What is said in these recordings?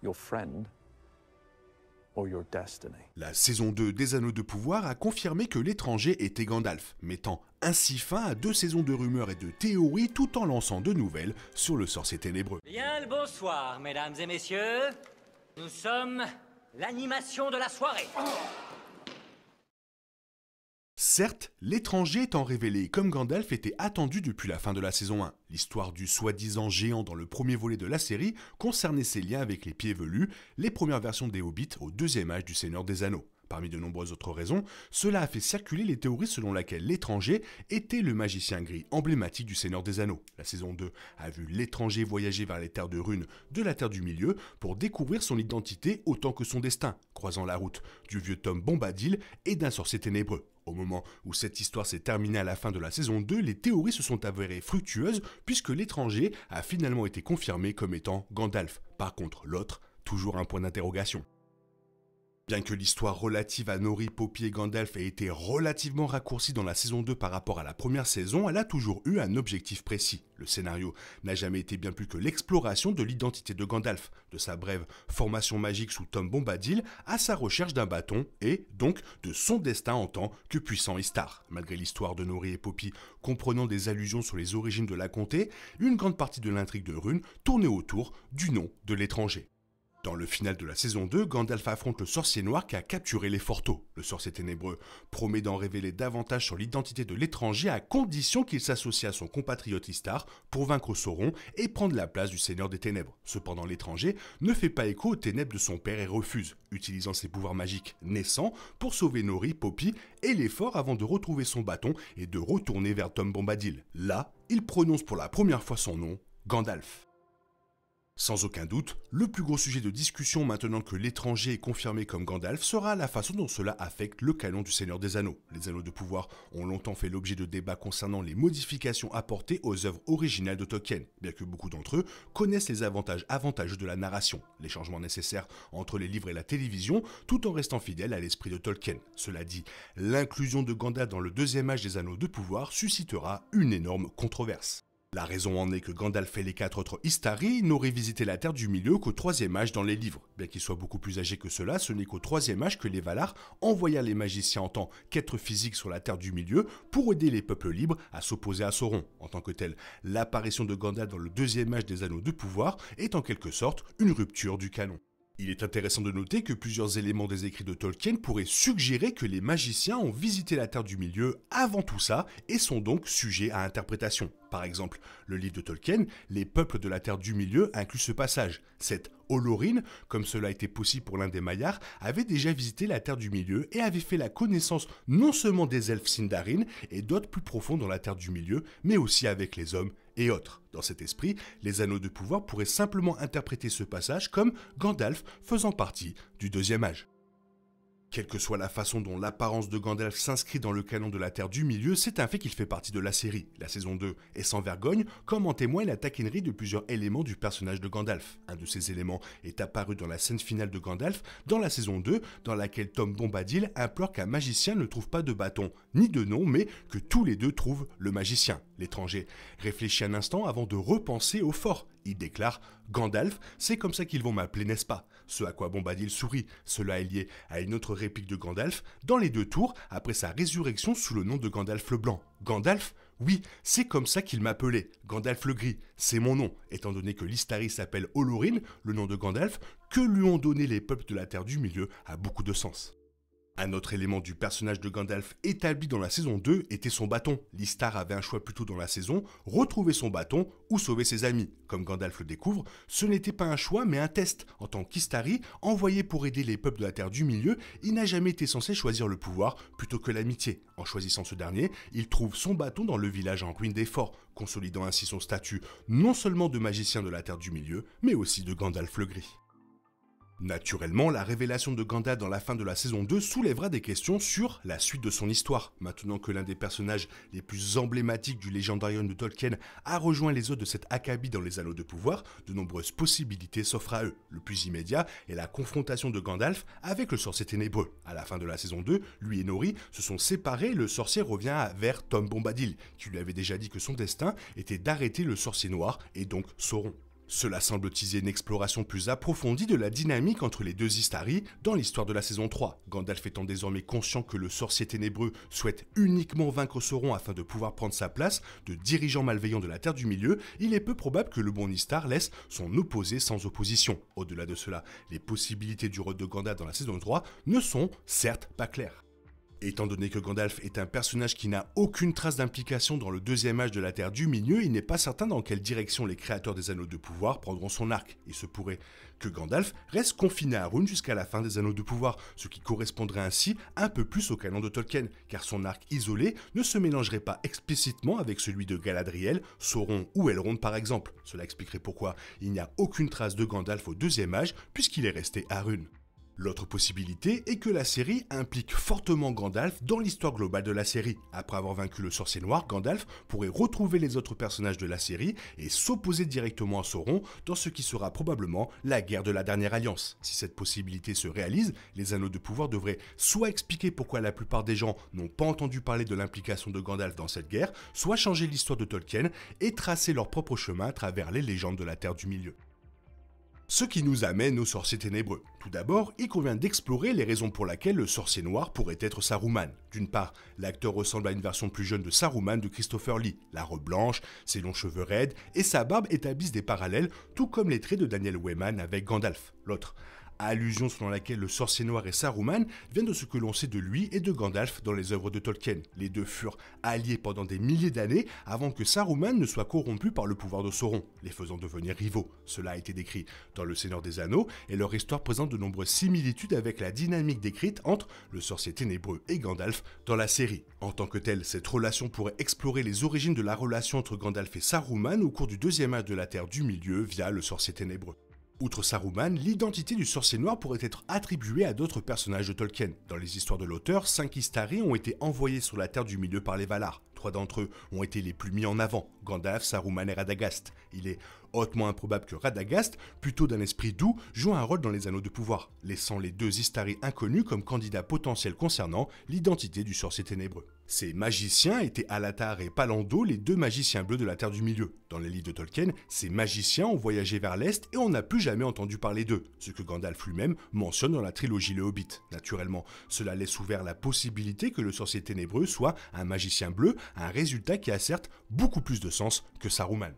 your friend or your destiny. La saison 2 des Anneaux de Pouvoir a confirmé que l'étranger était Gandalf, mettant ainsi fin à 2 saisons de rumeurs et de théories tout en lançant de nouvelles sur le sorcier ténébreux. Bien le bonsoir, mesdames et messieurs. Nous sommes l'animation de la soirée. Certes, l'étranger étant révélé comme Gandalf était attendu depuis la fin de la saison 1. L'histoire du soi-disant géant dans le premier volet de la série concernait ses liens avec les pieds velus, les premières versions des Hobbits au deuxième âge du Seigneur des Anneaux. Parmi de nombreuses autres raisons, cela a fait circuler les théories selon laquelle l'étranger était le magicien gris emblématique du Seigneur des Anneaux. La saison 2 a vu l'étranger voyager vers les terres de runes de la Terre du Milieu pour découvrir son identité autant que son destin, croisant la route du vieux Tom Bombadil et d'un sorcier ténébreux. Au moment où cette histoire s'est terminée à la fin de la saison 2, les théories se sont avérées fructueuses puisque l'étranger a finalement été confirmé comme étant Gandalf. Par contre, l'autre, toujours un point d'interrogation. Bien que l'histoire relative à Nori, Poppy et Gandalf ait été relativement raccourcie dans la saison 2 par rapport à la première saison, elle a toujours eu un objectif précis. Le scénario n'a jamais été bien plus que l'exploration de l'identité de Gandalf, de sa brève formation magique sous Tom Bombadil à sa recherche d'un bâton et, donc, de son destin en tant que puissant Istar. Malgré l'histoire de Nori et Poppy comprenant des allusions sur les origines de la comté, une grande partie de l'intrigue de Rune tournait autour du nom de l'étranger. Dans le final de la saison 2, Gandalf affronte le sorcier noir qui a capturé les Forteaux. Le sorcier ténébreux promet d'en révéler davantage sur l'identité de l'étranger à condition qu'il s'associe à son compatriote Istar pour vaincre Sauron et prendre la place du Seigneur des Ténèbres. Cependant, l'étranger ne fait pas écho aux ténèbres de son père et refuse, utilisant ses pouvoirs magiques naissants pour sauver Nori, Poppy et les forts avant de retrouver son bâton et de retourner vers Tom Bombadil. Là, il prononce pour la première fois son nom, Gandalf. Sans aucun doute, le plus gros sujet de discussion maintenant que l'étranger est confirmé comme Gandalf sera la façon dont cela affecte le canon du Seigneur des Anneaux. Les Anneaux de Pouvoir ont longtemps fait l'objet de débats concernant les modifications apportées aux œuvres originales de Tolkien, bien que beaucoup d'entre eux connaissent les avantages avantageux de la narration, les changements nécessaires entre les livres et la télévision, tout en restant fidèles à l'esprit de Tolkien. Cela dit, l'inclusion de Gandalf dans le deuxième âge des Anneaux de Pouvoir suscitera une énorme controverse. La raison en est que Gandalf et les 4 autres Istari n'auraient visité la Terre du Milieu qu'au troisième âge dans les livres. Bien qu'ils soient beaucoup plus âgés que cela, ce n'est qu'au troisième âge que les Valar envoyèrent les magiciens en tant qu'êtres physiques sur la Terre du Milieu pour aider les peuples libres à s'opposer à Sauron. En tant que tel, l'apparition de Gandalf dans le deuxième âge des Anneaux de Pouvoir est en quelque sorte une rupture du canon. Il est intéressant de noter que plusieurs éléments des écrits de Tolkien pourraient suggérer que les magiciens ont visité la Terre du Milieu avant tout ça et sont donc sujets à interprétation. Par exemple, le livre de Tolkien, Les peuples de la Terre du Milieu, inclut ce passage. Cette Olorin, comme cela a été possible pour l'un des Maillards, avait déjà visité la Terre du Milieu et avait fait la connaissance non seulement des elfes Sindarin et d'autres plus profonds dans la Terre du Milieu, mais aussi avec les hommes et autres. Dans cet esprit, les Anneaux de Pouvoir pourraient simplement interpréter ce passage comme Gandalf faisant partie du deuxième âge. Quelle que soit la façon dont l'apparence de Gandalf s'inscrit dans le canon de la Terre du Milieu, c'est un fait qu'il fait partie de la série. La saison 2 est sans vergogne, comme en témoigne la taquinerie de plusieurs éléments du personnage de Gandalf. Un de ces éléments est apparu dans la scène finale de Gandalf, dans la saison 2, dans laquelle Tom Bombadil implore qu'un magicien ne trouve pas de bâton, ni de nom, mais que tous les deux trouvent le magicien. L'étranger réfléchit un instant avant de repenser au fort. Il déclare « Gandalf, c'est comme ça qu'ils vont m'appeler, n'est-ce pas ?» Ce à quoi Bombadil sourit. Cela est lié à une autre réplique de Gandalf dans les 2 tours après sa résurrection sous le nom de Gandalf le Blanc. Gandalf, oui, c'est comme ça qu'il m'appelait. Gandalf le Gris, c'est mon nom. Étant donné que l'Istari s'appelle Olorin, le nom de Gandalf, que lui ont donné les peuples de la Terre du Milieu a beaucoup de sens. Un autre élément du personnage de Gandalf établi dans la saison 2 était son bâton. L'Istar avait un choix plus tôt dans la saison, retrouver son bâton ou sauver ses amis. Comme Gandalf le découvre, ce n'était pas un choix mais un test. En tant qu'Istari, envoyé pour aider les peuples de la Terre du Milieu, il n'a jamais été censé choisir le pouvoir plutôt que l'amitié. En choisissant ce dernier, il trouve son bâton dans le village en ruine des forts, consolidant ainsi son statut non seulement de magicien de la Terre du Milieu, mais aussi de Gandalf le Gris. Naturellement, la révélation de Gandalf dans la fin de la saison 2 soulèvera des questions sur la suite de son histoire. Maintenant que l'un des personnages les plus emblématiques du Legendarium de Tolkien a rejoint les autres de cette acabit dans les Anneaux de Pouvoir, de nombreuses possibilités s'offrent à eux. Le plus immédiat est la confrontation de Gandalf avec le sorcier ténébreux. À la fin de la saison 2, lui et Nori se sont séparés et le sorcier revient vers Tom Bombadil, qui lui avait déjà dit que son destin était d'arrêter le sorcier noir et donc Sauron. Cela semble teaser une exploration plus approfondie de la dynamique entre les deux Istari dans l'histoire de la saison 3. Gandalf étant désormais conscient que le sorcier ténébreux souhaite uniquement vaincre Sauron afin de pouvoir prendre sa place de dirigeant malveillant de la Terre du Milieu, il est peu probable que le bon Istar laisse son opposé sans opposition. Au-delà de cela, les possibilités du rôle de Gandalf dans la saison 3 ne sont certes pas claires. Étant donné que Gandalf est un personnage qui n'a aucune trace d'implication dans le deuxième âge de la Terre du Milieu, il n'est pas certain dans quelle direction les créateurs des Anneaux de Pouvoir prendront son arc. Il se pourrait que Gandalf reste confiné à Arun jusqu'à la fin des Anneaux de Pouvoir, ce qui correspondrait ainsi un peu plus au canon de Tolkien, car son arc isolé ne se mélangerait pas explicitement avec celui de Galadriel, Sauron ou Elrond par exemple. Cela expliquerait pourquoi il n'y a aucune trace de Gandalf au deuxième âge, puisqu'il est resté à Arun. L'autre possibilité est que la série implique fortement Gandalf dans l'histoire globale de la série. Après avoir vaincu le sorcier noir, Gandalf pourrait retrouver les autres personnages de la série et s'opposer directement à Sauron dans ce qui sera probablement la guerre de la dernière alliance. Si cette possibilité se réalise, les Anneaux de Pouvoir devraient soit expliquer pourquoi la plupart des gens n'ont pas entendu parler de l'implication de Gandalf dans cette guerre, soit changer l'histoire de Tolkien et tracer leur propre chemin à travers les légendes de la Terre du Milieu. Ce qui nous amène au sorcier ténébreux. Tout d'abord, il convient d'explorer les raisons pour lesquelles le sorcier noir pourrait être Saruman. D'une part, l'acteur ressemble à une version plus jeune de Saruman de Christopher Lee. La robe blanche, ses longs cheveux raides et sa barbe établissent des parallèles, tout comme les traits de Daniel Weyman avec Gandalf. L'autre, allusion selon laquelle le sorcier noir et Saruman vient de ce que l'on sait de lui et de Gandalf dans les œuvres de Tolkien. Les deux furent alliés pendant des milliers d'années avant que Saruman ne soit corrompu par le pouvoir de Sauron, les faisant devenir rivaux. Cela a été décrit dans Le Seigneur des Anneaux et leur histoire présente de nombreuses similitudes avec la dynamique décrite entre le sorcier ténébreux et Gandalf dans la série. En tant que telle, cette relation pourrait explorer les origines de la relation entre Gandalf et Saruman au cours du deuxième âge de la Terre du Milieu via le sorcier ténébreux. Outre Saruman, l'identité du sorcier noir pourrait être attribuée à d'autres personnages de Tolkien. Dans les histoires de l'auteur, 5 Istari ont été envoyés sur la Terre du Milieu par les Valar. 3 d'entre eux ont été les plus mis en avant, Gandalf, Saruman et Radagast. Il est hautement improbable que Radagast, plutôt d'un esprit doux, joue un rôle dans les Anneaux de Pouvoir, laissant les deux Istari inconnus comme candidats potentiels concernant l'identité du sorcier ténébreux. Ces magiciens étaient Alatar et Palando, les deux magiciens bleus de la Terre du Milieu. Dans les livres de Tolkien, ces magiciens ont voyagé vers l'Est et on n'a plus jamais entendu parler d'eux, ce que Gandalf lui-même mentionne dans la trilogie Le Hobbit. Naturellement, cela laisse ouvert la possibilité que le sorcier ténébreux soit un magicien bleu, un résultat qui a certes beaucoup plus de sens que Saruman.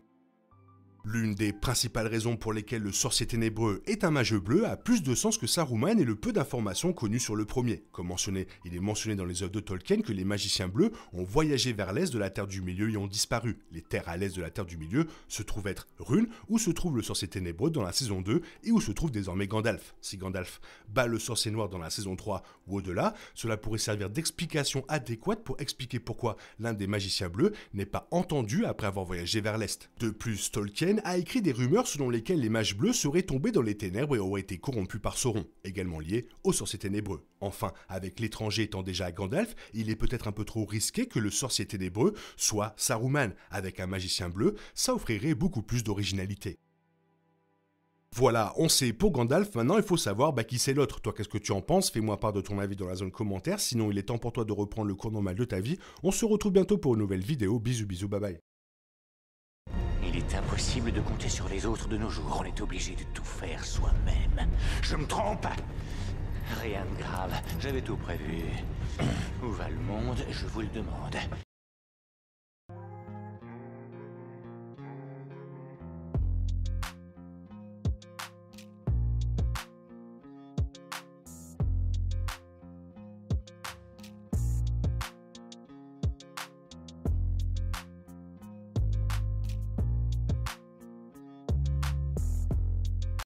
L'une des principales raisons pour lesquelles le sorcier ténébreux est un mage bleu a plus de sens que Saruman et le peu d'informations connues sur le premier. Comme mentionné, il est mentionné dans les œuvres de Tolkien que les magiciens bleus ont voyagé vers l'est de la Terre du Milieu et ont disparu. Les terres à l'est de la Terre du Milieu se trouvent être Rhûn, où se trouve le sorcier ténébreux dans la saison 2 et où se trouve désormais Gandalf. Si Gandalf bat le sorcier noir dans la saison 3 ou au-delà, cela pourrait servir d'explication adéquate pour expliquer pourquoi l'un des magiciens bleus n'est pas entendu après avoir voyagé vers l'est. De plus, Tolkien a écrit des rumeurs selon lesquelles les mages bleus seraient tombés dans les ténèbres et auraient été corrompus par Sauron, également liés au sorcier ténébreux. Enfin, avec l'étranger étant déjà Gandalf, il est peut-être un peu trop risqué que le sorcier ténébreux soit Saruman. Avec un magicien bleu, ça offrirait beaucoup plus d'originalité. Voilà, on sait pour Gandalf, maintenant il faut savoir qui c'est l'autre. Toi, qu'est-ce que tu en penses? Fais-moi part de ton avis dans la zone commentaire, sinon il est temps pour toi de reprendre le cours normal de ta vie. On se retrouve bientôt pour une nouvelle vidéo. Bisous, bisous, bye bye. Il est impossible de compter sur les autres de nos jours, on est obligé de tout faire soi-même. Je me trompe? Rien de grave, j'avais tout prévu. Où va le monde, je vous le demande.